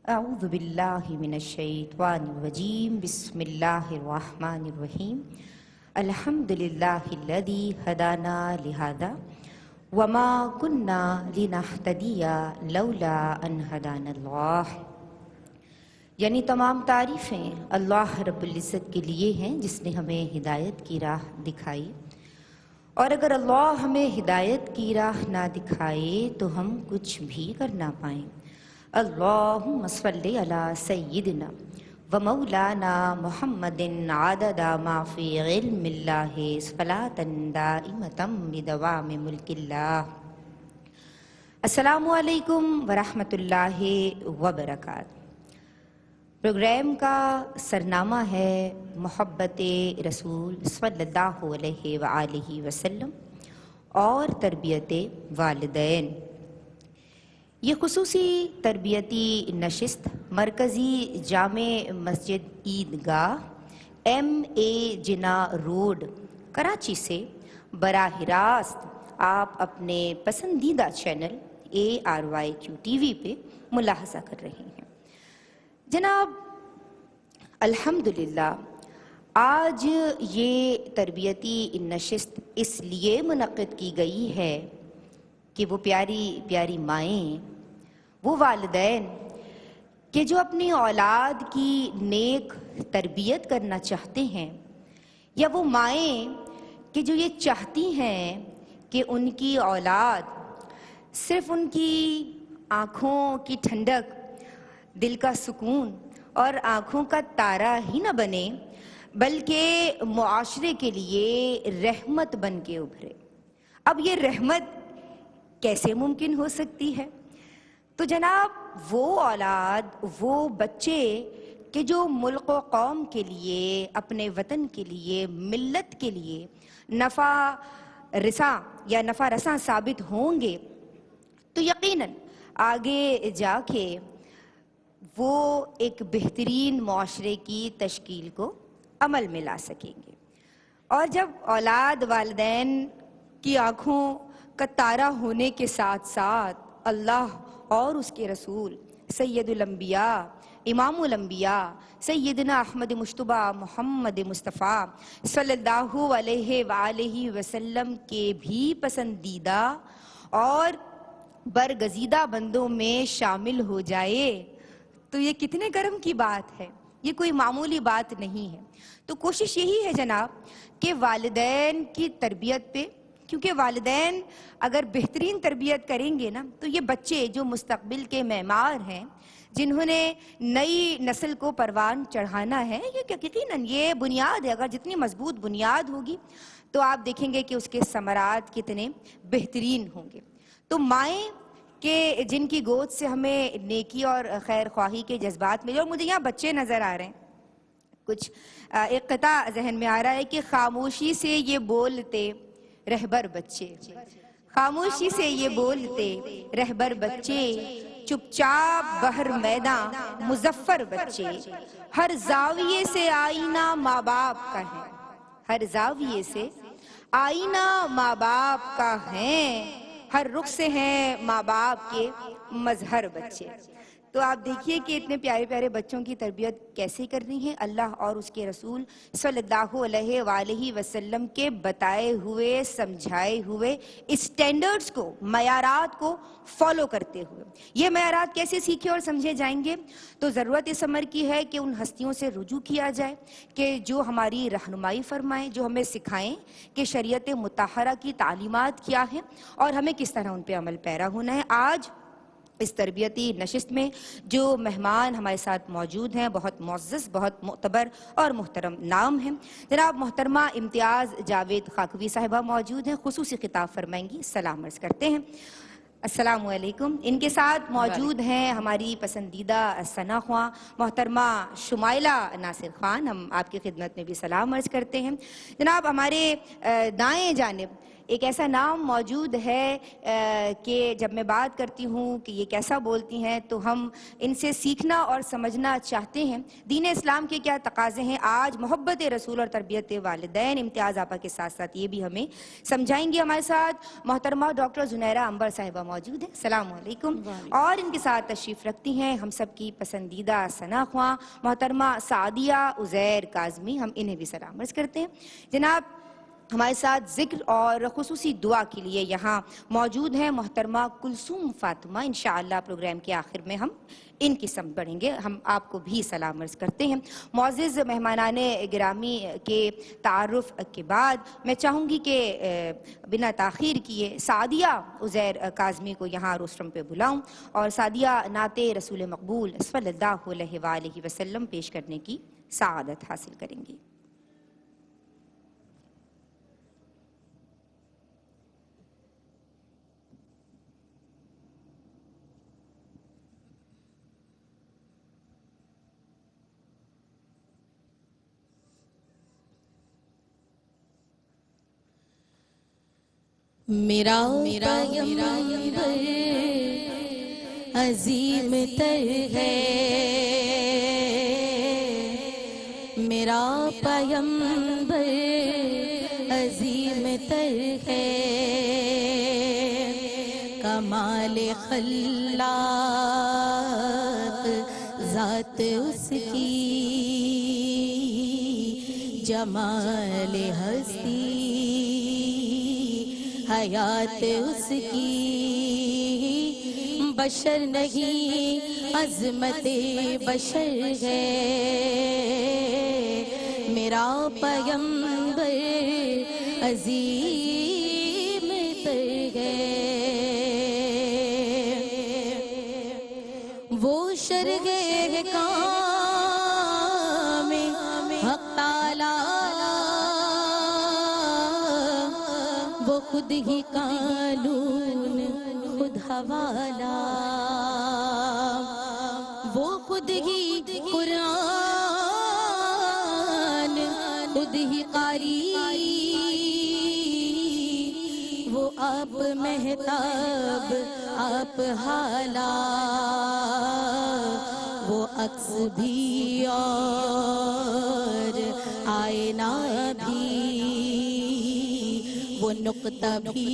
اعوذ باللہ من الشیطان الرجیم بسم اللہ الرحمن الرحیم الحمدللہ الذی ہدانا لہذا وما کنا لنہتدی لولا ان ہدانا اللہ۔ یعنی تمام تعریفیں اللہ رب العزت کے لیے ہیں جس نے ہمیں ہدایت کی راہ دکھائی، اور اگر اللہ ہمیں ہدایت کی راہ نہ دکھائے تو ہم کچھ بھی کر نہ پائیں۔ اللہم صلی علی سیدنا و مولانا محمد عدد ما فی علم اللہ صلاۃ دائمۃ بدوام ملک اللہ۔ السلام علیکم ورحمۃ اللہ وبرکاتہ۔ پروگرام کا سرنامہ ہے محبت رسول صلی اللہ علیہ وآلہ وسلم اور تربیت والدین۔ یہ خصوصی تربیتی نشست مرکزی جامع مسجد عیدگاہ MA جناح روڈ کراچی سے براہ راست آپ اپنے پسندیدہ چینل ARYQ TV پہ ملاحظہ کر رہے ہیں۔ جناب الحمدللہ آج یہ تربیتی نشست اس لیے منعقد کی گئی ہے کہ وہ پیاری پیاری مائیں، وہ والدین کہ جو اپنی اولاد کی نیک تربیت کرنا چاہتے ہیں، یا وہ مائیں کہ جو یہ چاہتی ہیں کہ ان کی اولاد صرف ان کی آنکھوں کی ٹھنڈک، دل کا سکون اور آنکھوں کا تارا ہی نہ بنے بلکہ معاشرے کے لیے رحمت بن کے ابھرے۔ اب یہ رحمت کیسے ممکن ہو سکتی ہے؟ تو جناب وہ اولاد، وہ بچے کہ جو ملک و قوم کے لیے، اپنے وطن کے لیے، ملت کے لیے نفع رساں یا نفع رساں ثابت ہوں گے تو یقیناً آگے جا کے وہ ایک بہترین معاشرے کی تشکیل کو عمل میں لا سکیں گے۔ اور جب اولاد والدین کی آنکھوں کا تارا ہونے کے ساتھ ساتھ اللہ اور اس کے رسول سید الانبیاء امام الانبیاء سیدنا احمد مجتبی محمد مصطفیٰ صلی اللہ علیہ وآلہ وسلم کے بھی پسندیدہ اور برگزیدہ بندوں میں شامل ہو جائے تو یہ کتنے کرم کی بات ہے، یہ کوئی معمولی بات نہیں ہے۔ تو کوشش یہی ہے جناب کہ والدین کی تربیت پہ، کیونکہ والدین اگر بہترین تربیت کریں گے نا تو یہ بچے جو مستقبل کے معمار ہیں، جنہوں نے نئی نسل کو پروان چڑھانا ہے، یہ یقیناً یہ بنیاد ہے۔ اگر جتنی مضبوط بنیاد ہوگی تو آپ دیکھیں گے کہ اس کے ثمرات کتنے بہترین ہوں گے۔ تو مائیں کہ جن کی گود سے ہمیں نیکی اور خیر خواہی کے جذبات ملے، اور مجھے یہاں بچے نظر آ رہے ہیں، کچھ ایک قطعہ ذہن میں آ رہا ہے کہ خاموشی سے یہ بولتے رہبر بچے، خاموشی سے یہ بولتے رہبر بچے، چپ چاپ بہر میدان مظفر بچے، ہر زاویے سے آئینہ ماں باپ کا ہے، ہر زاویے سے آئینہ ماں باپ کا ہے، ہر رخ سے ہیں ماں باپ کے مظہر بچے۔ تو آپ دیکھیے کہ اتنے پیارے پیارے بچوں کی تربیت کیسے کرنی ہے، اللہ اور اس کے رسول صلی اللہ علیہ وآلہ وسلم کے بتائے ہوئے سمجھائے ہوئے اسٹینڈرڈز کو، معیارات کو فالو کرتے ہوئے۔ یہ معیارات کیسے سیکھے اور سمجھے جائیں گے؟ تو ضرورت اس امر کی ہے کہ ان ہستیوں سے رجوع کیا جائے کہ جو ہماری رہنمائی فرمائیں، جو ہمیں سکھائیں کہ شریعت مطہرہ کی تعلیمات کیا ہیں اور ہمیں کس طرح ان پہ عمل پیرا ہونا ہے۔ آج اس تربیتی نشست میں جو مہمان ہمارے ساتھ موجود ہیں، بہت معزز، بہت معتبر اور محترم نام ہیں۔ جناب محترمہ امتیاز جاوید خاکوی صاحبہ موجود ہیں، خصوصی خطاب فرمائیں گی، سلام عرض کرتے ہیں۔ السلام علیکم۔ ان کے ساتھ موجود ہیں ہماری پسندیدہ ثنا خواں محترمہ شمائلہ ناصر خان، ہم آپ کی خدمت میں بھی سلام عرض کرتے ہیں۔ جناب ہمارے دائیں جانب ایک ایسا نام موجود ہے کہ جب میں بات کرتی ہوں کہ یہ کیسا بولتی ہیں تو ہم ان سے سیکھنا اور سمجھنا چاہتے ہیں دین اسلام کے کیا تقاضے ہیں. آج محبت رسول اور تربیت والدین امتیاز آپا کے ساتھ ساتھ یہ بھی ہمیں سمجھائیں گے. ہمارے ساتھ محترمہ ڈاکٹر زنیرہ عنبر صاحبہ موجود ہیں. السلام علیکم. اور ان کے ساتھ تشریف رکھتی ہیں ہم سب کی پسندیدہ ثنا خواں محترمہ سعدیہ عزیر کاظمی. ہم انہیں بھی سلام عرض کرتے ہیں. جناب ہمارے ساتھ ذکر اور خصوصی دعا کے لیے یہاں موجود ہیں محترمہ کلثوم فاطمہ. انشاءاللہ پروگرام کے آخر میں ہم ان کی سمت بڑھیں گے. ہم آپ کو بھی سلام عرض کرتے ہیں. معزز مہمانان گرامی کے تعارف کے بعد میں چاہوں گی کہ بنا تاخیر کیے سعدیہ عزیر کاظمی کو یہاں روسٹرم پہ بلاؤں اور سعدیہ نعت رسول مقبول صلی اللہ علیہ وآلہ وسلم پیش کرنے کی سعادت حاصل کریں گی. میرا پیغمبر عظیم تر ہے، میرا پیغمبر عظیم تر ہے، کمال خلاق ذات اس کی، جمال ہستی حیات اس کی، بشر نہیں عظمت بشر ہے، میرا پیغمبر عظیم تر ہے. وہ شرح کام حق تعالی، وہ خود ہی قانون خود حوالہ، وہ خود ہی قرآن خود ہی قاری، وہ آپ مہتاب آپ حالہ، وہ عکس بھی اور آئینہ بھی، وہ نقطہ بھی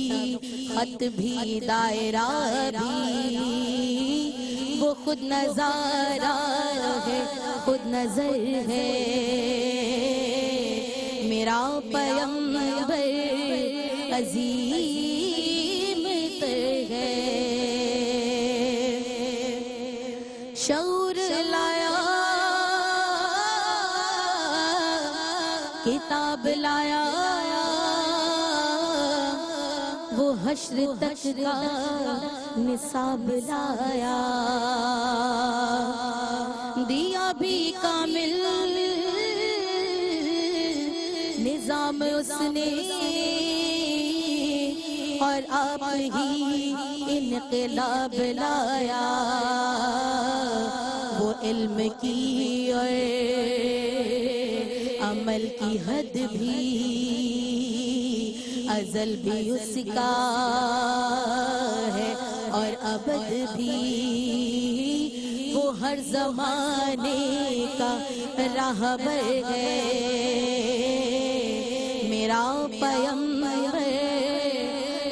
خط بھی دائرہ بھی، وہ خود نظارہ ہے خود نظر ہے، میرا پیغمبر عظیم تر ہے. شعور لایا کتاب لایا، وہ حشر تک کا نصاب لایا، دیا بھی کامل نظام اس نے، اور آپ ہی انقلاب لایا، وہ علم کی اور عمل کی حد بھی ازل بھی اس کا ہے اور ابد بھی، وہ ہر زمانے کا راہبر ہے، میرا پیغمبر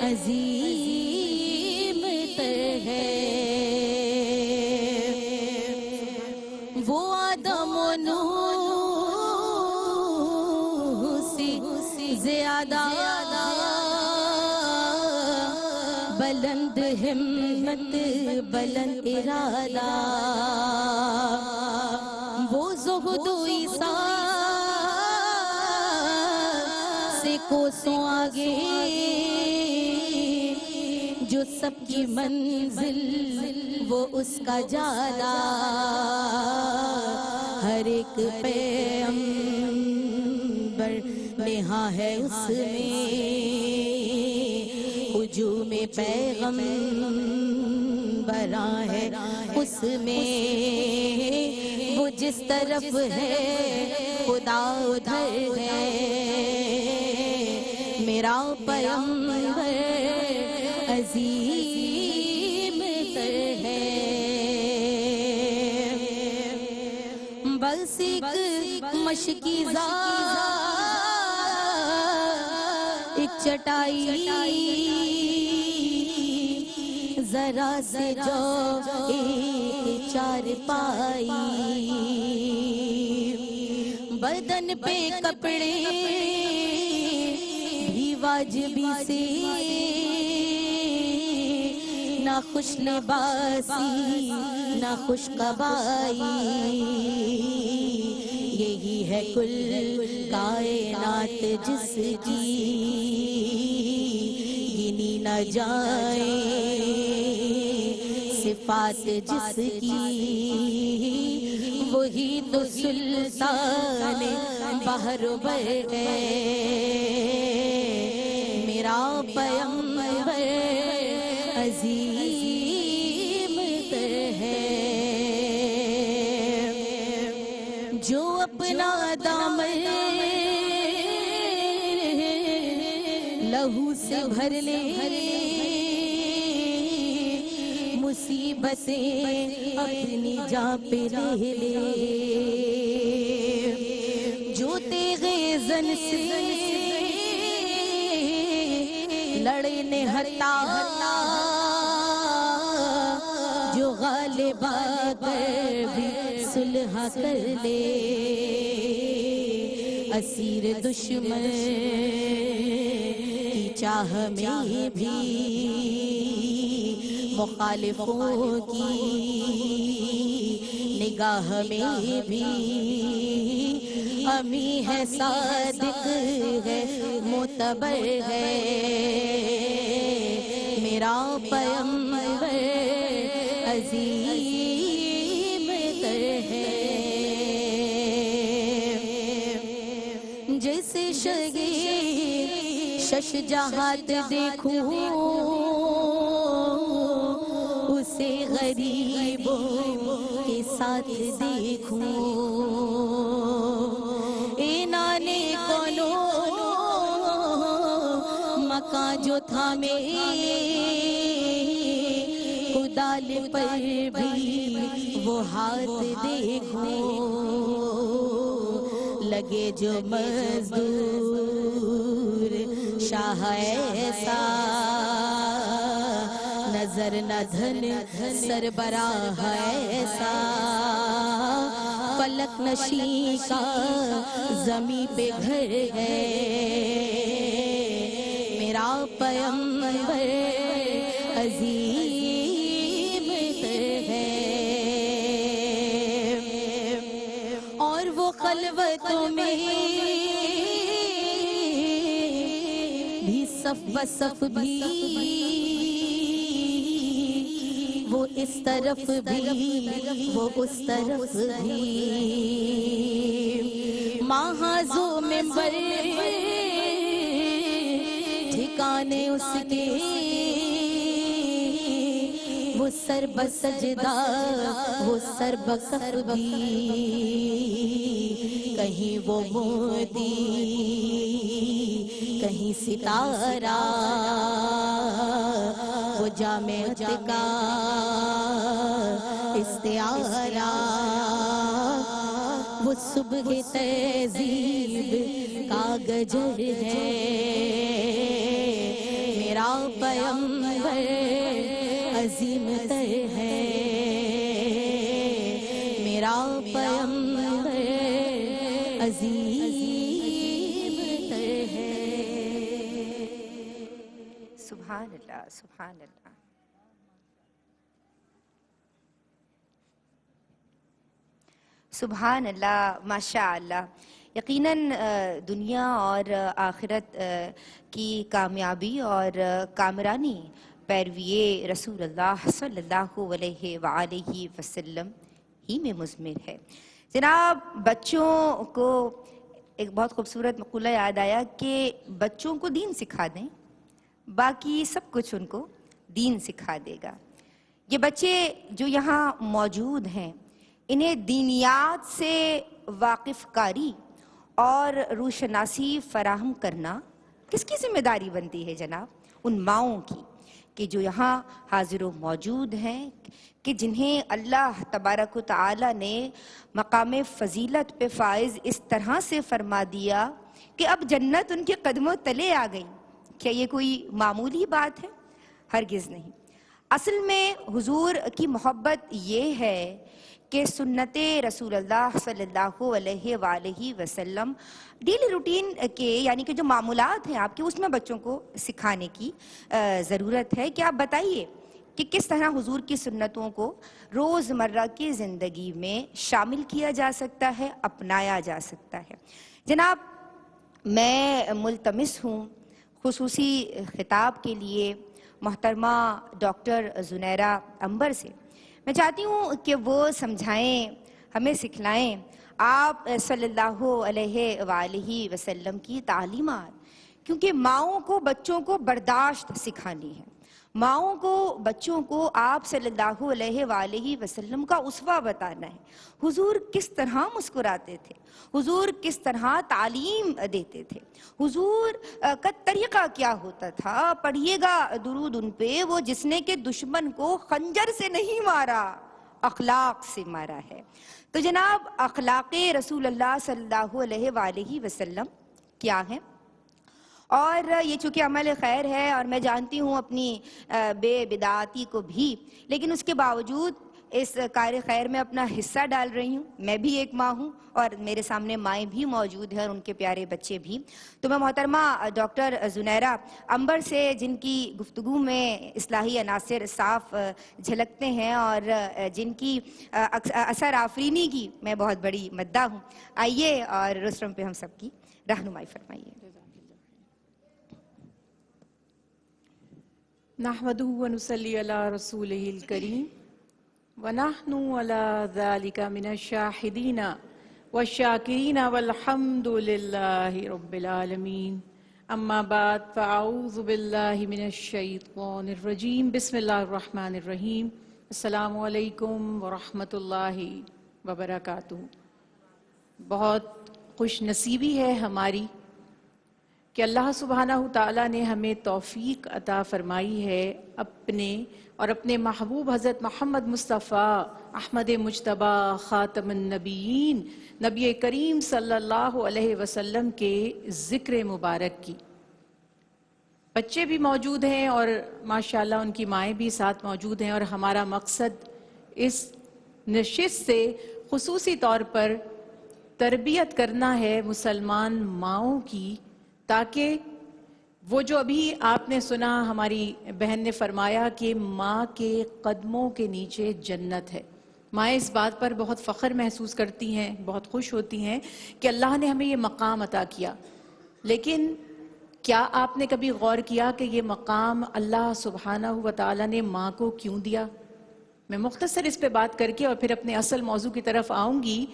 عظیم تر ہے. وہ آدم و نوح سے زیادہ بلند ہمت بلند ارادہ، وہ زہد و عیسیٰ سے کوسوں آگے، جو سب کی منزل وہ اس کا جالا، ہر ایک پیغمبر نہاں ہے اس میں، ہجوم پیغمبراں ہے اس میں، وہ جس طرف ہے خدا ادھر ہے، میرا پیغمبر عظیم تر ہے، بس ایک مشکی ایک چٹائی ذرا سے جو ایک چار پائی، بدن پہ کپڑے بھی واجبی سے، نہ خوش لباسی نہ خوش قبائی، یہی ہے کل کائنات جس کی گنی نہ جائے، صفات جس کی وہی تو سلطان بحر بر ہے، میرا پیغمبر عظیم تر ہے، جو اپنا دامن لہو سے بھر لے، مصیبتیں اپنی جان پہ لے لے، جو تیغ زن سے لڑے نہتا، جو غالب آ کر بھی صلح کر لے، اسیر دشمن کی چاہ میں بھی مخالفوں کی نگاہ میں بھی امی ہے، صادق ہے، معتبر ہے، میرا پیغمبر عظیم تر ہے، جیسے شش جہات دیکھوں اسے غریبوں کے ساتھ دیکھوں، اے نانے کونو مکان جو تھا میرے کدال پر بھی وہ ہاتھ دیکھوں، لگے جو مزدور شاہ ایسا، نظر نہ دھن سربراہ ایسا، فلک نشین کا زمین پہ گھر ہے، میرا پیغمبر عظیم تر ہے، اور وہ خلوتوں میں بھی صف بصف بھی، وہ اس طرف بھی وہ اس طرف بھی، محاذو ممبر ٹھکانے اس کے، وہ سر بسجدہ وہ سر بکر بھی، کہیں وہ مودی کہیں ستارہ، وہ جامعت کا استعارہ، وہ صبح تہذیب کا گجر ہے، میرا پیغمبر عظیم تر ہے، میرا پیغمبر عظیم تر ہے، سبحان اللہ سبحان اللہ۔ سبحان اللہ، ماشاء اللہ۔ یقیناً دنیا اور آخرت کی کامیابی اور کامرانی پیروی رسول اللہ صلی اللہ علیہ وآلہ وسلم ہی میں مضمر ہے۔ جناب، بچوں کو ایک بہت خوبصورت مقولہ یاد آیا کہ بچوں کو دین سکھا دیں، باقی سب کچھ ان کو دین سکھا دے گا۔ یہ بچے جو یہاں موجود ہیں، انہیں دینیات سے واقف کاری اور روشناسی فراہم کرنا کس کی ذمہ داری بنتی ہے جناب؟ ان ماؤں کی کہ جو یہاں حاضر و موجود ہیں، کہ جنہیں اللہ تبارک و تعالی نے مقام فضیلت پہ فائز اس طرح سے فرما دیا کہ اب جنت ان کے قدموں تلے آ گئی۔ کیا یہ کوئی معمولی بات ہے؟ ہرگز نہیں۔ اصل میں حضور کی محبت یہ ہے کہ سنت رسول اللہ صلی اللہ علیہ وآلہ وسلم ڈیلی روٹین کے یعنی کہ جو معمولات ہیں آپ کے، اس میں بچوں کو سکھانے کی ضرورت ہے کہ آپ بتائیے کہ کس طرح حضور کی سنتوں کو روزمرہ کی زندگی میں شامل کیا جا سکتا ہے، اپنایا جا سکتا ہے۔ جناب، میں ملتمس ہوں خصوصی خطاب کے لیے محترمہ ڈاکٹر زنیرہ عنبر سے، میں چاہتی ہوں کہ وہ سمجھائیں، ہمیں سکھلائیں آپ صلی اللہ علیہ وآلہ وسلم کی تعلیمات، کیونکہ ماؤں کو بچوں کو برداشت سکھانی ہے، ماؤں کو بچوں کو آپ صلی اللہ علیہ وآلہ وسلم کا اسوہ بتانا ہے۔ حضور کس طرح مسکراتے تھے، حضور کس طرح تعلیم دیتے تھے، حضور کا طریقہ کیا ہوتا تھا۔ پڑھیے گا درود ان پہ، وہ جس نے کہ دشمن کو خنجر سے نہیں مارا، اخلاق سے مارا ہے۔ تو جناب، اخلاق رسول اللہ صلی اللہ علیہ وآلہ وسلم کیا ہے؟ اور یہ چونکہ عمل خیر ہے اور میں جانتی ہوں اپنی بے بدعاتی کو بھی، لیکن اس کے باوجود اس کار خیر میں اپنا حصہ ڈال رہی ہوں۔ میں بھی ایک ماں ہوں اور میرے سامنے مائیں بھی موجود ہیں اور ان کے پیارے بچے بھی۔ تو میں محترمہ ڈاکٹر زنیرہ عنبر سے، جن کی گفتگو میں اصلاحی عناصر صاف جھلکتے ہیں اور جن کی اثر آفرینی کی میں بہت بڑی مداح ہوں، آئیے اور رستم پہ ہم سب کی رہنمائی فرمائیے۔ نحمدہ ونصلی علی رسولہ الکریم ونحن علی ذالک من الشاہدین والشاکرین والحمد للہ رب العالمین۔ اما بعد فاعوذ باللہ من الشیطان الرجیم، بسم اللہ الرحمن الرحیم۔ السلام علیکم ورحمۃ اللہ وبرکاتہ۔ بہت خوش نصیبی ہے ہماری کہ اللہ سبحانہ تعالیٰ نے ہمیں توفیق عطا فرمائی ہے اپنے محبوب حضرت محمد مصطفیٰ احمد مجتبیٰ خاتم النبیین نبی کریم صلی اللہ علیہ وسلم کے ذکر مبارک کی۔ بچے بھی موجود ہیں اور ماشاءاللہ ان کی مائیں بھی ساتھ موجود ہیں، اور ہمارا مقصد اس نشست سے خصوصی طور پر تربیت کرنا ہے مسلمان ماؤں کی، تاکہ وہ جو ابھی آپ نے سنا، ہماری بہن نے فرمایا کہ ماں کے قدموں کے نیچے جنت ہے۔ مائیں اس بات پر بہت فخر محسوس کرتی ہیں، بہت خوش ہوتی ہیں کہ اللہ نے ہمیں یہ مقام عطا کیا۔ لیکن کیا آپ نے کبھی غور کیا کہ یہ مقام اللہ سبحانہ و تعالیٰ نے ماں کو کیوں دیا؟ میں مختصر اس پہ بات کر کے اور پھر اپنے اصل موضوع کی طرف آؤں گی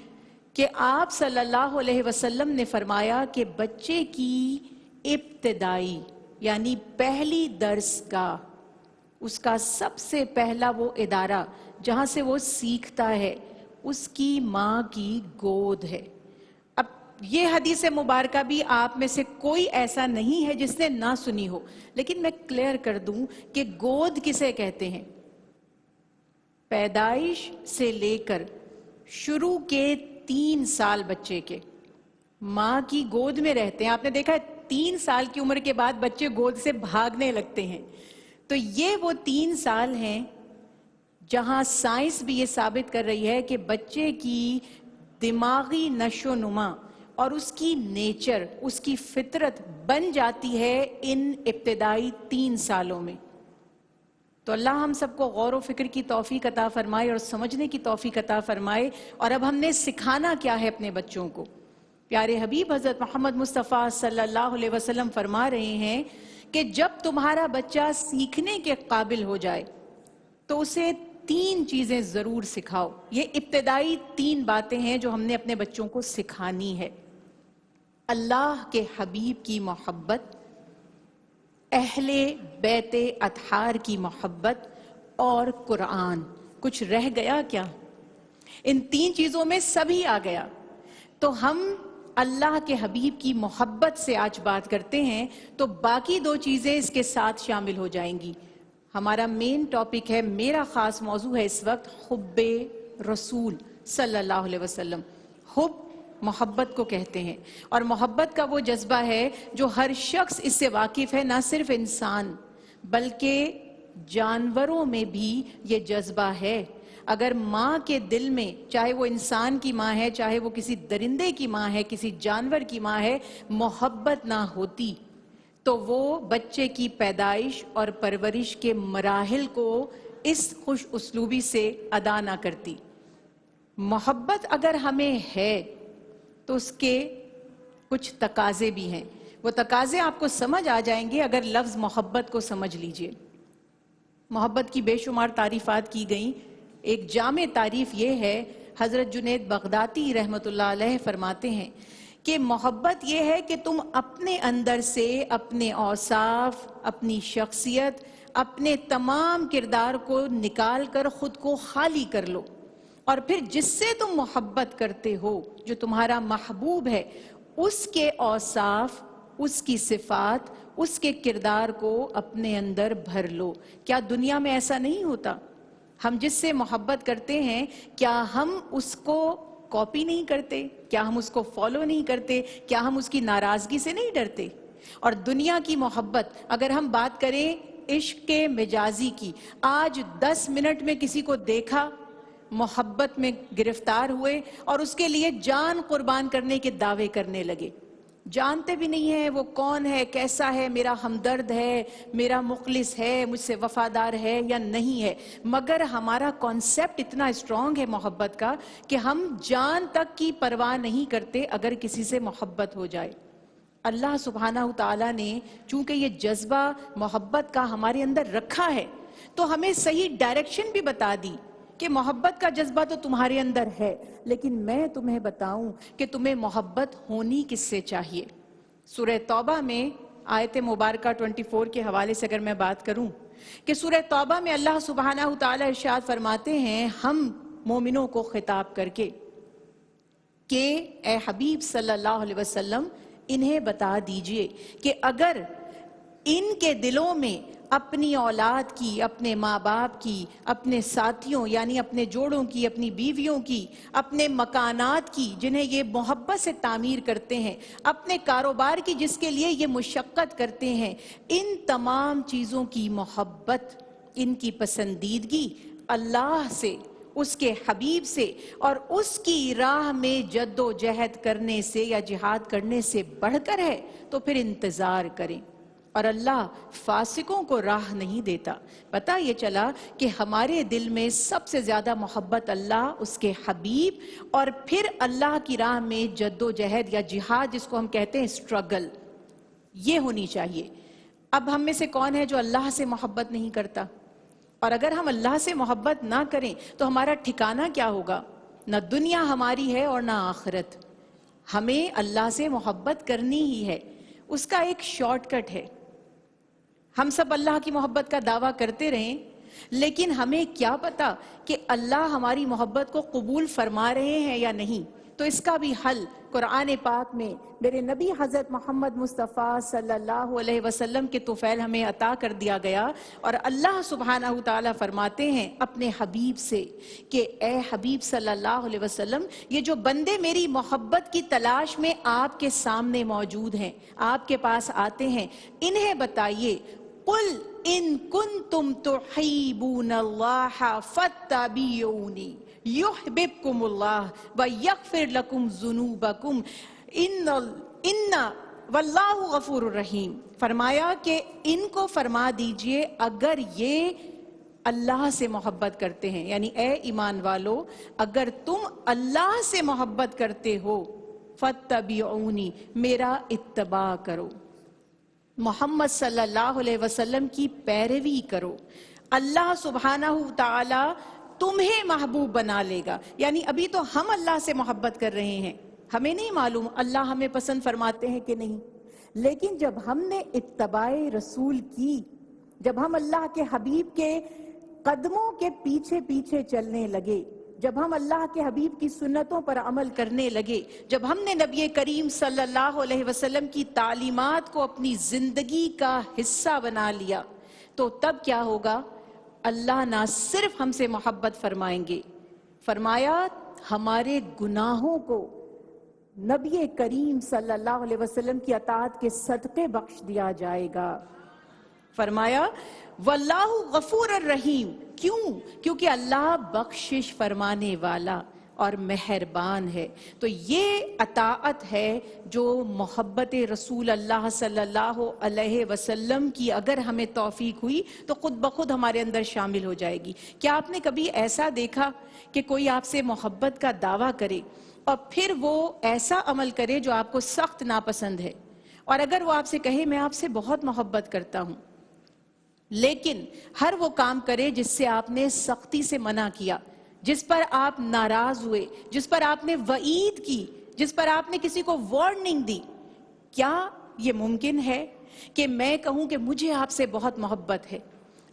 کہ آپ صلی اللہ علیہ وسلم نے فرمایا کہ بچے کی ابتدائی یعنی پہلی درس گاہ، اس کا سب سے پہلا وہ ادارہ جہاں سے وہ سیکھتا ہے، اس کی ماں کی گود ہے۔ اب یہ حدیث مبارکہ بھی آپ میں سے کوئی ایسا نہیں ہے جس نے نہ سنی ہو، لیکن میں کلیئر کر دوں کہ گود کسے کہتے ہیں۔ پیدائش سے لے کر شروع کے 3 سال بچے کے ماں کی گود میں رہتے ہیں۔ آپ نے دیکھا ہے 3 سال کی عمر کے بعد بچے گود سے بھاگنے لگتے ہیں، تو یہ وہ 3 سال ہیں جہاں سائنس بھی یہ ثابت کر رہی ہے کہ بچے کی دماغی نشو و نما اور اس کی نیچر، اس کی فطرت بن جاتی ہے ان ابتدائی 3 سالوں میں۔ تو اللہ ہم سب کو غور و فکر کی توفیق عطا فرمائے اور سمجھنے کی توفیق عطا فرمائے۔ اور اب ہم نے سکھانا کیا ہے اپنے بچوں کو؟ پیارے حبیب حضرت محمد مصطفیٰ صلی اللہ علیہ وسلم فرما رہے ہیں کہ جب تمہارا بچہ سیکھنے کے قابل ہو جائے تو اسے 3 چیزیں ضرور سکھاؤ۔ یہ ابتدائی 3 باتیں ہیں جو ہم نے اپنے بچوں کو سکھانی ہے۔ اللہ کے حبیب کی محبت، اہل بیت اطہار کی محبت اور قرآن۔ کچھ رہ گیا کیا؟ ان 3 چیزوں میں سبھی آ گیا۔ تو ہم اللہ کے حبیب کی محبت سے آج بات کرتے ہیں تو باقی دو چیزیں اس کے ساتھ شامل ہو جائیں گی. ہمارا مین ٹاپک ہے, میرا خاص موضوع ہے اس وقت, حب رسول صلی اللہ علیہ وسلم. حب محبت کو کہتے ہیں, اور محبت کا وہ جذبہ ہے جو ہر شخص اس سے واقف ہے, نہ صرف انسان بلکہ جانوروں میں بھی یہ جذبہ ہے. اگر ماں کے دل میں, چاہے وہ انسان کی ماں ہے, چاہے وہ کسی درندے کی ماں ہے, کسی جانور کی ماں ہے, محبت نہ ہوتی تو وہ بچے کی پیدائش اور پرورش کے مراحل کو اس خوش اسلوبی سے ادا نہ کرتی. محبت اگر ہمیں ہے تو اس کے کچھ تقاضے بھی ہیں. وہ تقاضے آپ کو سمجھ آ جائیں گے اگر لفظ محبت کو سمجھ لیجئے. محبت کی بے شمار تعریفات کی گئیں. ایک جامع تعریف یہ ہے, حضرت جنید بغدادی رحمۃ اللہ علیہ فرماتے ہیں کہ محبت یہ ہے کہ تم اپنے اندر سے اپنے اوصاف, اپنی شخصیت, اپنے تمام کردار کو نکال کر خود کو خالی کر لو, اور پھر جس سے تم محبت کرتے ہو, جو تمہارا محبوب ہے, اس کے اوصاف, اس کی صفات, اس کے کردار کو اپنے اندر بھر لو. کیا دنیا میں ایسا نہیں ہوتا؟ ہم جس سے محبت کرتے ہیں, کیا ہم اس کو کاپی نہیں کرتے؟ کیا ہم اس کو فالو نہیں کرتے؟ کیا ہم اس کی ناراضگی سے نہیں ڈرتے؟ اور دنیا کی محبت, اگر ہم بات کریں عشق مجازی کی, آج 10 منٹ میں کسی کو دیکھا, محبت میں گرفتار ہوئے اور اس کے لیے جان قربان کرنے کے دعوے کرنے لگے. جانتے بھی نہیں ہیں وہ کون ہے, کیسا ہے, میرا ہمدرد ہے, میرا مخلص ہے, مجھ سے وفادار ہے یا نہیں ہے, مگر ہمارا کانسیپٹ اتنا اسٹرانگ ہے محبت کا کہ ہم جان تک کی پرواہ نہیں کرتے اگر کسی سے محبت ہو جائے. اللہ سبحانہ تعالیٰ نے چونکہ یہ جذبہ محبت کا ہمارے اندر رکھا ہے تو ہمیں صحیح ڈائریکشن بھی بتا دی کہ محبت کا جذبہ تو تمہارے اندر ہے, لیکن میں تمہیں بتاؤں کہ تمہیں محبت ہونی کس سے چاہیے. سورہ توبہ میں آیت مبارکہ 24 کے حوالے سے اگر میں بات کروں کہ سورہ توبہ میں اللہ سبحانہ تعالیٰ ارشاد فرماتے ہیں ہم مومنوں کو خطاب کر کے کہ اے حبیب صلی اللہ علیہ وسلم انہیں بتا دیجئے کہ اگر ان کے دلوں میں اپنی اولاد کی, اپنے ماں باپ کی, اپنے ساتھیوں یعنی اپنے جوڑوں کی, اپنی بیویوں کی, اپنے مکانات کی جنہیں یہ محبت سے تعمیر کرتے ہیں, اپنے کاروبار کی جس کے لیے یہ مشقت کرتے ہیں, ان تمام چیزوں کی محبت, ان کی پسندیدگی اللہ سے, اس کے حبیب سے اور اس کی راہ میں جد و جہد کرنے سے یا جہاد کرنے سے بڑھ کر ہے تو پھر انتظار کریں. اور اللہ فاسقوں کو راہ نہیں دیتا. پتہ یہ چلا کہ ہمارے دل میں سب سے زیادہ محبت اللہ, اس کے حبیب, اور پھر اللہ کی راہ میں جد و جہد یا جہاد جس کو ہم کہتے ہیں اسٹرگل, یہ ہونی چاہیے. اب ہم میں سے کون ہے جو اللہ سے محبت نہیں کرتا؟ اور اگر ہم اللہ سے محبت نہ کریں تو ہمارا ٹھکانہ کیا ہوگا؟ نہ دنیا ہماری ہے اور نہ آخرت. ہمیں اللہ سے محبت کرنی ہی ہے. اس کا ایک شارٹ کٹ ہے. ہم سب اللہ کی محبت کا دعویٰ کرتے رہیں, لیکن ہمیں کیا پتا کہ اللہ ہماری محبت کو قبول فرما رہے ہیں یا نہیں. تو اس کا بھی حل قرآن پاک میں میرے نبی حضرت محمد مصطفیٰ صلی اللہ علیہ وسلم کے طفیل ہمیں عطا کر دیا گیا. اور اللہ سبحانہ تعالیٰ فرماتے ہیں اپنے حبیب سے کہ اے حبیب صلی اللہ علیہ وسلم, یہ جو بندے میری محبت کی تلاش میں آپ کے سامنے موجود ہیں, آپ کے پاس آتے ہیں, انہیں بتائیے قل ان کنتم تحبون اللہ فاتبعونی یحببکم اللہ ویغفر لکم ذنوبکم ان واللہ غفور الرحیم. فرمایا کہ ان کو فرما دیجئے اگر یہ اللہ سے محبت کرتے ہیں, یعنی اے ایمان والو اگر تم اللہ سے محبت کرتے ہو فاتبعونی, میرا اتباع کرو, محمد صلی اللہ علیہ وسلم کی پیروی کرو. اللہ سبحانہ تعالی تمہیں محبوب بنا لے گا. یعنی ابھی تو ہم اللہ سے محبت کر رہے ہیں, ہمیں نہیں معلوم اللہ ہمیں پسند فرماتے ہیں کہ نہیں, لیکن جب ہم نے اتباع رسول کی, جب ہم اللہ کے حبیب کے قدموں کے پیچھے پیچھے چلنے لگے جب ہم اللہ کے حبیب کی سنتوں پر عمل کرنے لگے، جب ہم نے نبی کریم صلی اللہ علیہ وسلم کی تعلیمات کو اپنی زندگی کا حصہ بنا لیا، تو تب کیا ہوگا؟ اللہ نہ صرف ہم سے محبت فرمائیں گے، فرمایا ہمارے گناہوں کو نبی کریم صلی اللہ علیہ وسلم کی اطاعت کے صدقے بخش دیا جائے گا۔ فرمایا واللہ غفور الرحیم، کیوں؟ کیونکہ اللہ بخشش فرمانے والا اور مہربان ہے۔ تو یہ اطاعت ہے جو محبت رسول اللہ صلی اللہ علیہ وسلم کی اگر ہمیں توفیق ہوئی تو خود بخود ہمارے اندر شامل ہو جائے گی۔ کیا آپ نے کبھی ایسا دیکھا کہ کوئی آپ سے محبت کا دعویٰ کرے اور پھر وہ ایسا عمل کرے جو آپ کو سخت ناپسند ہے، اور اگر وہ آپ سے کہے میں آپ سے بہت محبت کرتا ہوں، لیکن ہر وہ کام کرے جس سے آپ نے سختی سے منع کیا، جس پر آپ ناراض ہوئے، جس پر آپ نے وعید کی، جس پر آپ نے کسی کو وارننگ دی؟ کیا یہ ممکن ہے کہ میں کہوں کہ مجھے آپ سے بہت محبت ہے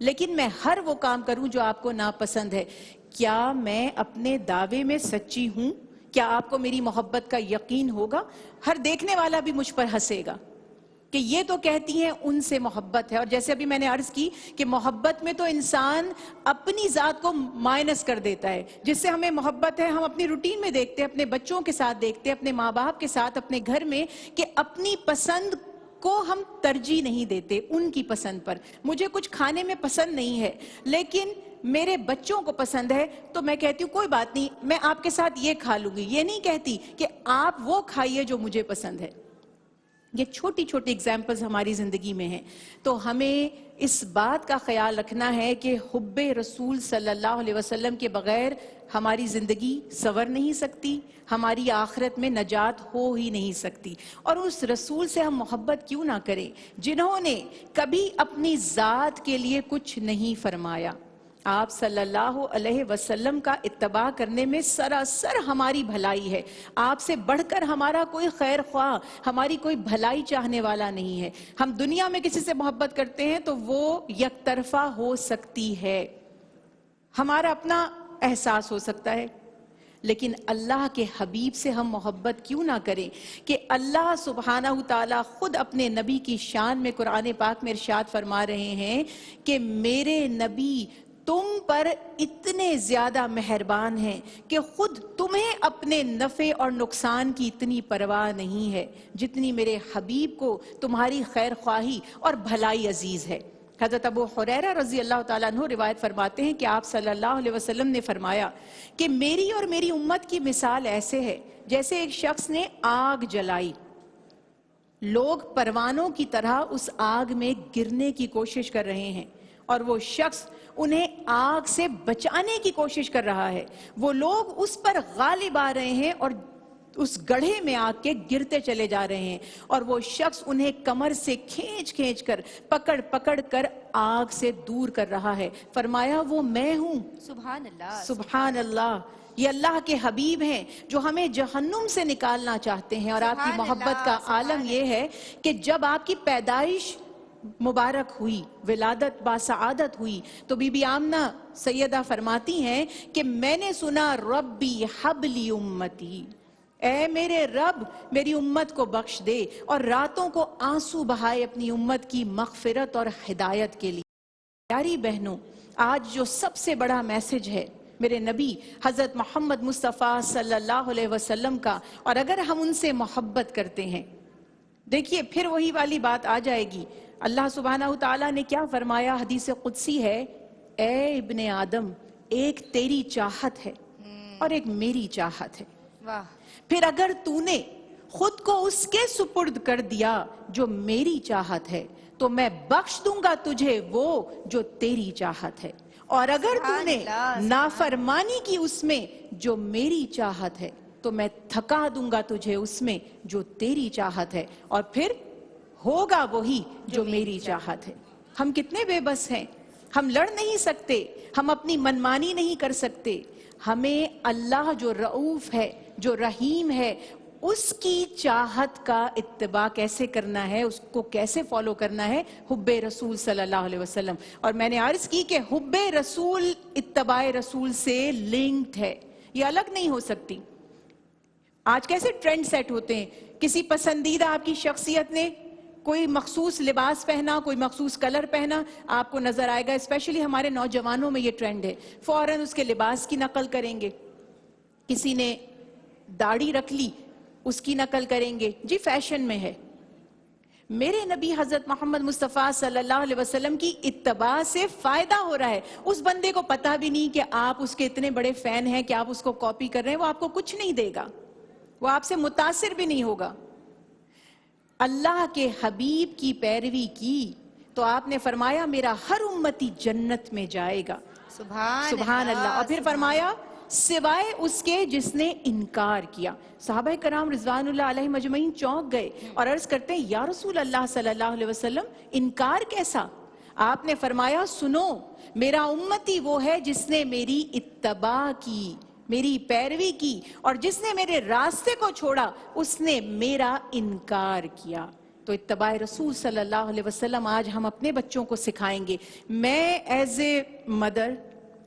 لیکن میں ہر وہ کام کروں جو آپ کو ناپسند ہے؟ کیا میں اپنے دعوے میں سچی ہوں؟ کیا آپ کو میری محبت کا یقین ہوگا؟ ہر دیکھنے والا بھی مجھ پر ہنسے گا کہ یہ تو کہتی ہیں ان سے محبت ہے۔ اور جیسے ابھی میں نے عرض کی کہ محبت میں تو انسان اپنی ذات کو مائنس کر دیتا ہے۔ جس سے ہمیں محبت ہے ہم اپنی روٹین میں دیکھتے ہیں، اپنے بچوں کے ساتھ دیکھتے ہیں، اپنے ماں باپ کے ساتھ، اپنے گھر میں، کہ اپنی پسند کو ہم ترجیح نہیں دیتے ان کی پسند پر۔ مجھے کچھ کھانے میں پسند نہیں ہے لیکن میرے بچوں کو پسند ہے تو میں کہتی ہوں کوئی بات نہیں، میں آپ کے ساتھ یہ کھا لوں گی۔ یہ نہیں کہتی کہ آپ وہ کھائیے جو مجھے پسند ہے۔ یہ چھوٹی چھوٹی اگزامپلز ہماری زندگی میں ہیں۔ تو ہمیں اس بات کا خیال رکھنا ہے کہ حب رسول صلی اللہ علیہ وسلم کے بغیر ہماری زندگی سنور نہیں سکتی، ہماری آخرت میں نجات ہو ہی نہیں سکتی۔ اور اس رسول سے ہم محبت کیوں نہ کریں جنہوں نے کبھی اپنی ذات کے لیے کچھ نہیں فرمایا۔ آپ صلی اللہ علیہ وسلم کا اتباع کرنے میں سراسر ہماری بھلائی ہے۔ آپ سے بڑھ کر ہمارا کوئی خیر خواہ، ہماری کوئی بھلائی چاہنے والا نہیں ہے۔ ہم دنیا میں کسی سے محبت کرتے ہیں تو وہ یک طرفہ ہو سکتی ہے، ہمارا اپنا احساس ہو سکتا ہے، لیکن اللہ کے حبیب سے ہم محبت کیوں نہ کریں کہ اللہ سبحانہ تعالیٰ خود اپنے نبی کی شان میں قرآن پاک میں ارشاد فرما رہے ہیں کہ میرے نبی تم پر اتنے زیادہ مہربان ہیں کہ خود تمہیں اپنے نفع اور نقصان کی اتنی پرواہ نہیں ہے جتنی میرے حبیب کو تمہاری خیر خواہی اور بھلائی عزیز ہے۔ حضرت ابو ہریرہ رضی اللہ تعالیٰ عنہ روایت فرماتے ہیں کہ آپ صلی اللہ علیہ وسلم نے فرمایا کہ میری اور میری امت کی مثال ایسے ہے جیسے ایک شخص نے آگ جلائی، لوگ پروانوں کی طرح اس آگ میں گرنے کی کوشش کر رہے ہیں اور وہ شخص انہیں آگ سے بچانے کی کوشش کر رہا ہے، وہ لوگ اس پر غالب آ رہے ہیں اور اس گڑھے میں آگ کے گرتے چلے جا رہے ہیں، اور وہ شخص انہیں کمر سے کھینچ کھینچ کر پکڑ پکڑ کر آگ سے دور کر رہا ہے۔ فرمایا وہ میں ہوں۔ سبحان اللہ، سبحان اللہ، یہ اللہ کے حبیب ہیں جو ہمیں جہنم سے نکالنا چاہتے ہیں۔ اور آپ کی محبت کا عالم یہ ہے کہ جب آپ کی پیدائش مبارک ہوئی، ولادت باسعادت ہوئی، تو بی بی آمنہ سیدہ فرماتی ہیں کہ میں نے سنا ربی حبلی امتی، اے میرے رب میری امت کو بخش دے، اور راتوں کو آنسو بہائے اپنی امت کی مغفرت اور ہدایت کے لیے۔ پیاری بہنوں، آج جو سب سے بڑا میسج ہے میرے نبی حضرت محمد مصطفیٰ صلی اللہ علیہ وسلم کا، اور اگر ہم ان سے محبت کرتے ہیں، دیکھیے پھر وہی والی بات آ جائے گی۔ اللہ سبحانہ تعالیٰ نے کیا فرمایا؟ حدیث قدسی ہے، اے ابن آدم ایک تیری چاہت ہے اور ایک میری چاہت ہے، واہ، پھر اگر تو نے خود کو اس کے سپرد کر دیا جو میری چاہت ہے تو میں بخش دوں گا تجھے وہ جو تیری چاہت ہے، اور اگر تو نے نافرمانی کی اس میں جو میری چاہت ہے تو میں تھکا دوں گا تجھے اس میں جو تیری چاہت ہے، اور پھر ہوگا وہی جو میری چاہت ہے۔ ہم کتنے بے بس ہیں، ہم لڑ نہیں سکتے، ہم اپنی منمانی نہیں کر سکتے۔ ہمیں اللہ جو رؤوف ہے، جو رحیم ہے، اس کی چاہت کا اتباع کیسے کرنا ہے، اس کو کیسے فالو کرنا ہے؟ حب رسول صلی اللہ علیہ وسلم۔ اور میں نے عرض کی کہ حب رسول اتباع رسول سے لنکڈ ہے۔ یہ الگ نہیں ہو سکتی. آج کیسے ٹرینڈ سیٹ ہوتے ہیں, کسی پسندیدہ آپ کی شخصیت نے کوئی مخصوص لباس پہنا, کوئی مخصوص کلر پہنا, آپ کو نظر آئے گا, اسپیشلی ہمارے نوجوانوں میں یہ ٹرینڈ ہے, فوراً اس کے لباس کی نقل کریں گے. کسی نے داڑھی رکھ لی, اس کی نقل کریں گے, جی فیشن میں ہے. میرے نبی حضرت محمد مصطفیٰ صلی اللہ علیہ وسلم کی اتباع سے فائدہ ہو رہا ہے. اس بندے کو پتہ بھی نہیں کہ آپ اس کے اتنے بڑے فین ہیں کہ آپ اس کو کاپی کر رہے ہیں, وہ آپ کو کچھ نہیں دے گا, وہ آپ سے متاثر بھی نہیں ہوگا. اللہ کے حبیب کی پیروی کی تو آپ نے فرمایا میرا ہر امتی جنت میں جائے گا. سبحان اللہ. اور پھر فرمایا سوائے اس کے جس نے انکار کیا. صحابہ کرام رضوان اللہ علیہ مجمعین چونک گئے اور عرض کرتے ہیں یا رسول اللہ صلی اللہ علیہ وسلم انکار کیسا؟ آپ نے فرمایا سنو, میرا امتی وہ ہے جس نے میری اتباع کی, میری پیروی کی, اور جس نے میرے راستے کو چھوڑا اس نے میرا انکار کیا. تو اتباع رسول صلی اللہ علیہ وسلم آج ہم اپنے بچوں کو سکھائیں گے. میں ایز اے مدر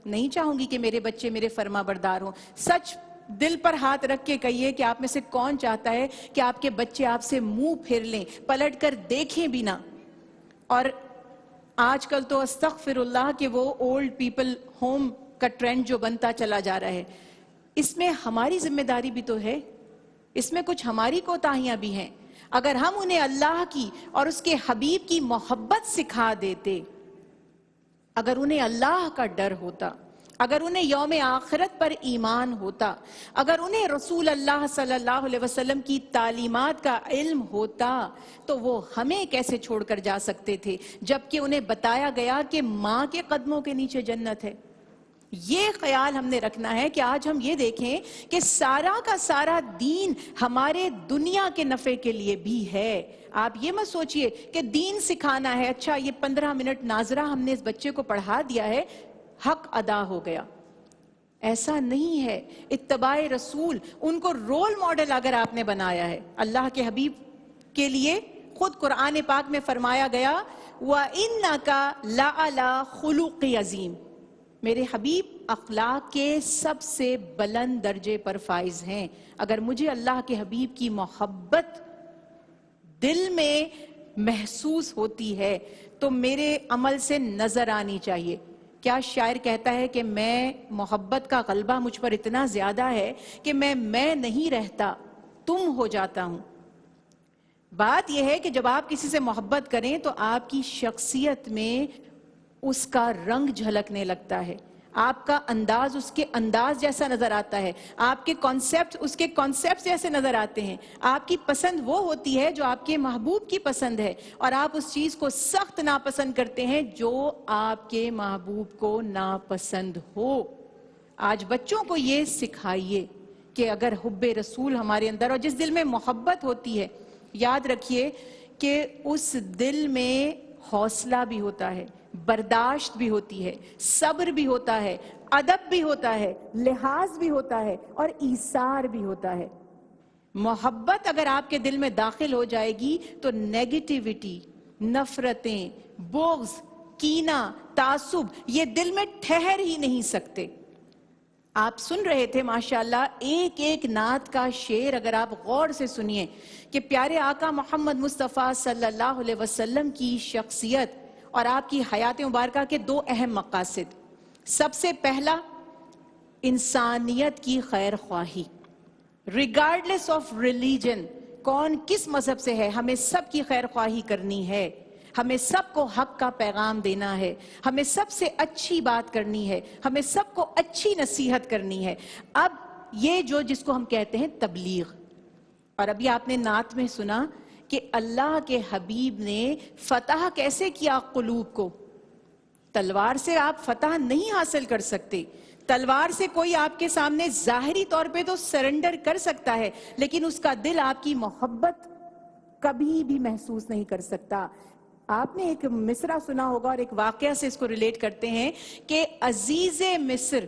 نہیں چاہوں گی کہ میرے بچے میرے فرما بردار ہوں. سچ دل پر ہاتھ رکھ کے کہیے کہ آپ میں سے کون چاہتا ہے کہ آپ کے بچے آپ سے منہ پھیر لیں, پلٹ کر دیکھیں بھی نہ. اور آج کل تو استغفر اللہ کہ وہ اولڈ پیپل ہوم کا ٹرینڈ جو بنتا چلا جا رہا ہے, اس میں ہماری ذمہ داری بھی تو ہے, اس میں کچھ ہماری کوتاہیاں بھی ہیں. اگر ہم انہیں اللہ کی اور اس کے حبیب کی محبت سکھا دیتے, اگر انہیں اللہ کا ڈر ہوتا, اگر انہیں یوم آخرت پر ایمان ہوتا, اگر انہیں رسول اللہ صلی اللہ علیہ وسلم کی تعلیمات کا علم ہوتا, تو وہ ہمیں کیسے چھوڑ کر جا سکتے تھے جبکہ انہیں بتایا گیا کہ ماں کے قدموں کے نیچے جنت ہے. یہ خیال ہم نے رکھنا ہے کہ آج ہم یہ دیکھیں کہ سارا کا سارا دین ہمارے دنیا کے نفع کے لیے بھی ہے. آپ یہ مت سوچئے کہ دین سکھانا ہے, اچھا یہ 15 منٹ ناظرہ ہم نے اس بچے کو پڑھا دیا ہے, حق ادا ہو گیا. ایسا نہیں ہے. اتباع رسول, ان کو رول ماڈل اگر آپ نے بنایا ہے, اللہ کے حبیب کے لیے خود قرآن پاک میں فرمایا گیا وَإِنَّكَ لَعَلَى خُلُقِ عَظِيمٍ, میرے حبیب اخلاق کے سب سے بلند درجے پر فائز ہیں. اگر مجھے اللہ کے حبیب کی محبت دل میں محسوس ہوتی ہے تو میرے عمل سے نظر آنی چاہیے. کیا شاعر کہتا ہے کہ میں محبت کا غلبہ مجھ پر اتنا زیادہ ہے کہ میں نہیں رہتا, تم ہو جاتا ہوں. بات یہ ہے کہ جب آپ کسی سے محبت کریں تو آپ کی شخصیت میں اس کا رنگ جھلکنے لگتا ہے, آپ کا انداز اس کے انداز جیسا نظر آتا ہے, آپ کے کانسیپٹ اس کے کانسیپٹ جیسے نظر آتے ہیں. آپ کی پسند وہ ہوتی ہے جو آپ کے محبوب کی پسند ہے, اور آپ اس چیز کو سخت ناپسند کرتے ہیں جو آپ کے محبوب کو ناپسند ہو. آج بچوں کو یہ سکھائیے کہ اگر حب رسول ہمارے اندر, اور جس دل میں محبت ہوتی ہے, یاد رکھیے کہ اس دل میں حوصلہ بھی ہوتا ہے, برداشت بھی ہوتی ہے, صبر بھی ہوتا ہے, ادب بھی ہوتا ہے, لحاظ بھی ہوتا ہے, اور ایثار بھی ہوتا ہے. محبت اگر آپ کے دل میں داخل ہو جائے گی تو نیگیٹیوٹی, نفرتیں, بغض, کینہ, تعصب یہ دل میں ٹھہر ہی نہیں سکتے. آپ سن رہے تھے ماشاءاللہ ایک ایک نعت کا شعر اگر آپ غور سے سنیے کہ پیارے آقا محمد مصطفیٰ صلی اللہ علیہ وسلم کی شخصیت اور آپ کی حیات مبارکہ کے دو اہم مقاصد. سب سے پہلا انسانیت کی خیر خواہی, ریگارڈلیس آف ریلیجن, کون کس مذہب سے ہے, ہمیں سب کی خیر خواہی کرنی ہے, ہمیں سب کو حق کا پیغام دینا ہے, ہمیں سب سے اچھی بات کرنی ہے, ہمیں سب کو اچھی نصیحت کرنی ہے. اب یہ جس کو ہم کہتے ہیں تبلیغ, اور ابھی آپ نے نعت میں سنا کہ اللہ کے حبیب نے فتح کیسے کیا قلوب کو. تلوار سے آپ فتح نہیں حاصل کر سکتے, تلوار سے کوئی آپ کے سامنے ظاہری طور پہ تو سرنڈر کر سکتا ہے لیکن اس کا دل آپ کی محبت کبھی بھی محسوس نہیں کر سکتا. آپ نے ایک مصرع سنا ہوگا اور ایک واقعہ سے اس کو ریلیٹ کرتے ہیں کہ عزیز مصر,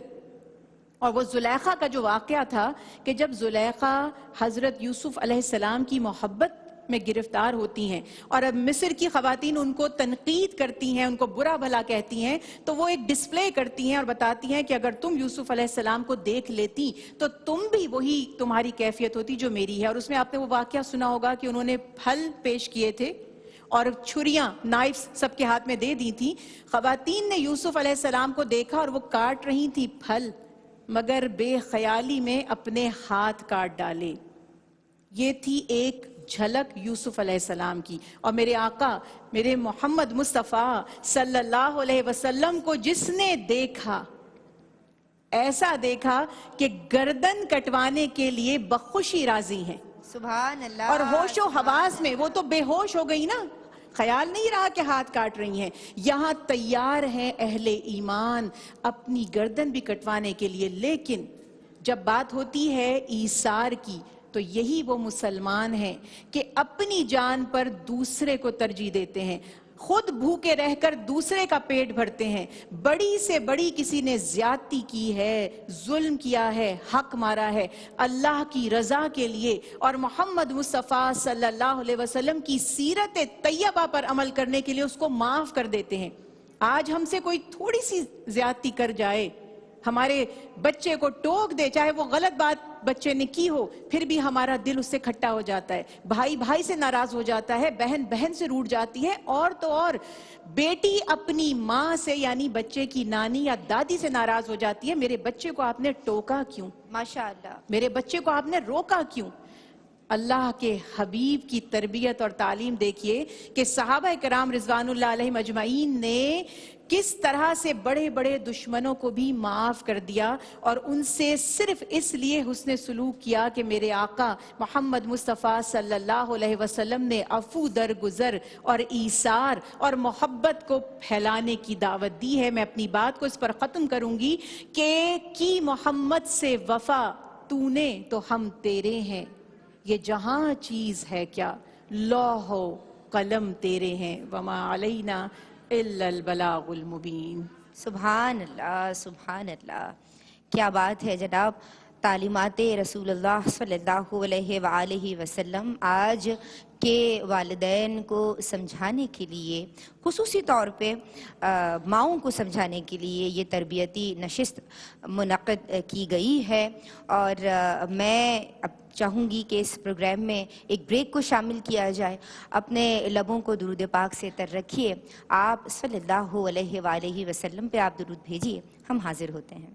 اور وہ زلیخا کا جو واقعہ تھا کہ جب زلیخا حضرت یوسف علیہ السلام کی محبت میں گرفتار ہوتی ہیں اور اب مصر کی خواتین ان کو تنقید کرتی ہیں، ان کو برا بھلا کہتی ہیں، تو وہ ایک ڈسپلے کرتی ہیں اور بتاتی ہیں کہ اگر تم یوسف علیہ السلام کو دیکھ لیتی تو تم بھی وہی تمہاری کیفیت ہوتی جو میری ہے۔ اور اس میں آپ نے وہ واقعہ سنا ہوگا کہ انہوں نے پھل پیش کیے تھے اور چھریاں، نائفز سب کے ہاتھ میں دے دی تھی۔ خواتین نے یوسف علیہ السلام کو دیکھا اور وہ کاٹ رہی تھی پھل، مگر بے خیالی میں اپنے ہاتھ کاٹ ڈالے۔ یہ تھی ایک جھلک یوسف علیہ السلام کی۔ اور میرے آقا، میرے محمد مصطفیٰ صلی اللہ علیہ وسلم کو جس نے دیکھا، ایسا دیکھا کہ گردن کٹوانے کے لیے بخوشی راضی ہیں، سبحان اللہ۔ اور ہوش و حواس میں وہ تو بے ہوش ہو گئی نا، خیال نہیں رہا کہ ہاتھ کاٹ رہی ہیں۔ یہاں تیار ہیں اہل ایمان اپنی گردن بھی کٹوانے کے لیے، لیکن جب بات ہوتی ہے ایثار کی تو یہی وہ مسلمان ہیں کہ اپنی جان پر دوسرے کو ترجیح دیتے ہیں، خود بھوکے رہ کر دوسرے کا پیٹ بھرتے ہیں۔ بڑی سے بڑی کسی نے زیادتی کی ہے، ظلم کیا ہے، حق مارا ہے، اللہ کی رضا کے لیے اور محمد مصطفیٰ صلی اللہ علیہ وسلم کی سیرت طیبہ پر عمل کرنے کے لیے اس کو معاف کر دیتے ہیں۔ آج ہم سے کوئی تھوڑی سی زیادتی کر جائے، ہمارے بچے کو ٹوک دے، چاہے وہ غلط بات بچے نے کی ہو، پھر بھی ہمارا دل اس سے کھٹا ہو جاتا ہے، بھائی بھائی سے ناراض ہو جاتا ہے، بہن بہن سے روٹھ جاتی ہے، اور تو اور بیٹی اپنی ماں سے یعنی بچے کی نانی یا دادی سے ناراض ہو جاتی ہے، میرے بچے کو آپ نے ٹوکا کیوں؟ ماشاءاللہ۔ میرے بچے کو آپ نے روکا کیوں؟ اللہ کے حبیب کی تربیت اور تعلیم دیکھیے کہ صحابہ کرام رضوان اللہ علیہم اجمعین نے کس طرح سے بڑے بڑے دشمنوں کو بھی معاف کر دیا اور ان سے صرف اس لیے حسن سلوک کیا کہ میرے آقا محمد مصطفیٰ صلی اللہ علیہ وسلم نے عفو درگزر اور ایثار اور محبت کو پھیلانے کی دعوت دی ہے۔ میں اپنی بات کو اس پر ختم کروں گی کہ کی محمد سے وفا تو نے تو ہم تیرے ہیں، یہ جہاں چیز ہے کیا لوح و قلم تیرے ہیں، وما علینا الا البلاغ المبین۔ سبحان اللہ، سبحان اللہ، کیا بات ہے جناب۔ تعلیمات رسول اللہ صلی اللہ علیہ وآلہ وسلم آج کے والدین کو سمجھانے کے لیے، خصوصی طور پہ ماؤں کو سمجھانے کے لیے یہ تربیتی نشست منعقد کی گئی ہے، اور میں اب چاہوں گی کہ اس پروگرام میں ایک بریک کو شامل کیا جائے۔ اپنے لبوں کو درود پاک سے تر رکھیے، آپ صلی اللہ علیہ وآلہ وسلم پہ آپ درود بھیجیے، ہم حاضر ہوتے ہیں۔